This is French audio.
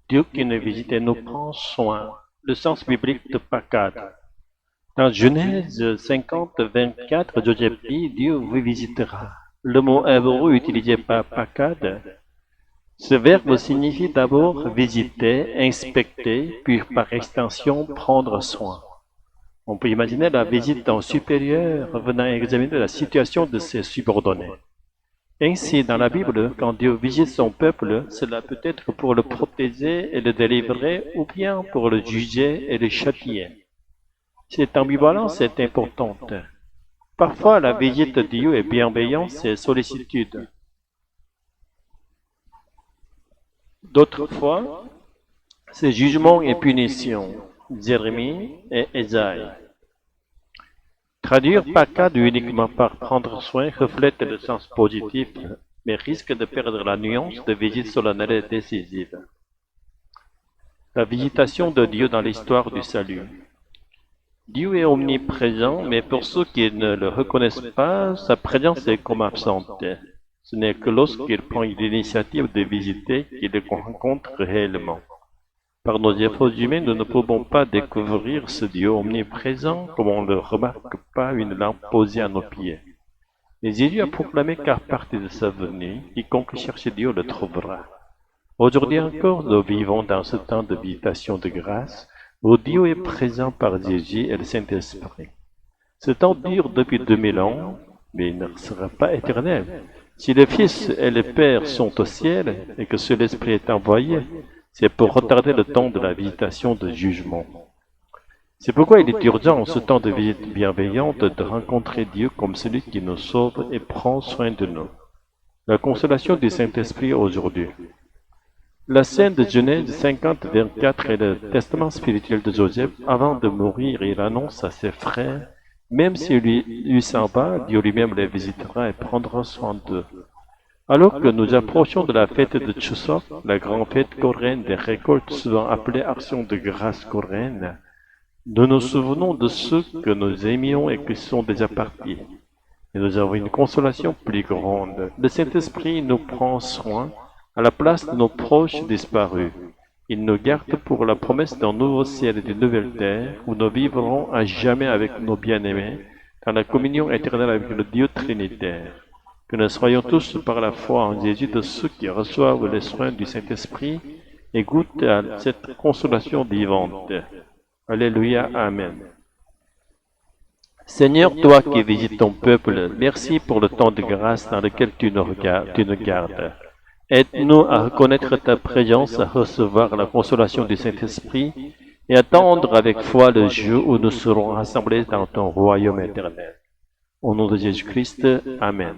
Dieu qui nous visite et nous prend soin. Le sens biblique de Pakad. Dans Genèse 50, 24, Joseph dit, Dieu vous visitera. Le mot hébreu utilisé par Pakad, ce verbe signifie d'abord visiter, inspecter, puis par extension prendre soin. On peut imaginer la visite d'un supérieur venant examiner la situation de ses subordonnés. Ainsi, dans la Bible, quand Dieu visite son peuple, cela peut être pour le protéger et le délivrer, ou bien pour le juger et le châtier. Cette ambivalence est importante. Parfois, la visite de Dieu est bienveillance et sollicitude. D'autres fois, c'est jugement et punition. Jérémie et Ésaïe. Traduire Pakad uniquement par prendre soin reflète le sens positif, mais risque de perdre la nuance de visite solennelle et décisive. La visitation de Dieu dans l'histoire du salut. Dieu est omniprésent, mais pour ceux qui ne le reconnaissent pas, sa présence est comme absente. Ce n'est que lorsqu'il prend l'initiative de visiter qu'il le rencontre réellement. Par nos efforts humains, nous ne pouvons pas découvrir ce Dieu omniprésent comme on ne le remarque pas une lampe posée à nos pieds. Mais Jésus a proclamé qu'à partir de sa venue, quiconque cherche Dieu le trouvera. Aujourd'hui encore, nous vivons dans ce temps de visitation de grâce où Dieu est présent par Jésus et le Saint-Esprit. Ce temps dure depuis 2000 ans, mais il ne sera pas éternel. Si le Fils et le Père sont au ciel et que seul l'Esprit est envoyé, c'est pour retarder le temps de la visitation de jugement. C'est pourquoi il est urgent en ce temps de visite bienveillante de rencontrer Dieu comme celui qui nous sauve et prend soin de nous. La consolation du Saint-Esprit aujourd'hui. La scène de Genèse 50, 24 est le testament spirituel de Joseph. Avant de mourir, il annonce à ses frères, même si lui s'en va, Dieu lui-même les visitera et prendra soin d'eux. Alors que nous approchons de la fête de Chuseok, la grande fête coréenne des récoltes, souvent appelée Action de grâce coréenne, nous nous souvenons de ceux que nous aimions et qui sont déjà partis. Et nous avons une consolation plus grande. Le Saint-Esprit nous prend soin à la place de nos proches disparus. Il nous garde pour la promesse d'un nouveau ciel et d'une nouvelle terre où nous vivrons à jamais avec nos bien-aimés dans la communion éternelle avec le Dieu Trinitaire. Que nous soyons tous par la foi en Jésus de ceux qui reçoivent les soins du Saint-Esprit et goûtent à cette consolation vivante. Alléluia, Amen. Seigneur, toi qui visites ton peuple, merci pour le temps de grâce dans lequel tu nous gardes. Aide-nous à reconnaître ta présence, à recevoir la consolation du Saint-Esprit et attendre avec foi le jour où nous serons rassemblés dans ton royaume éternel. Au nom de Jésus-Christ, Amen.